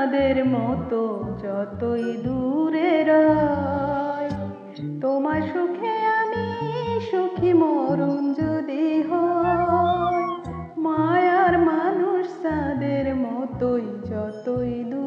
চাঁদের মতো যতই দূরে রয়। তোমার সুখে আমি সুখী, মরণ যদি হয়। মায়ার মানুষ চাঁদের মতোই যতই দূরে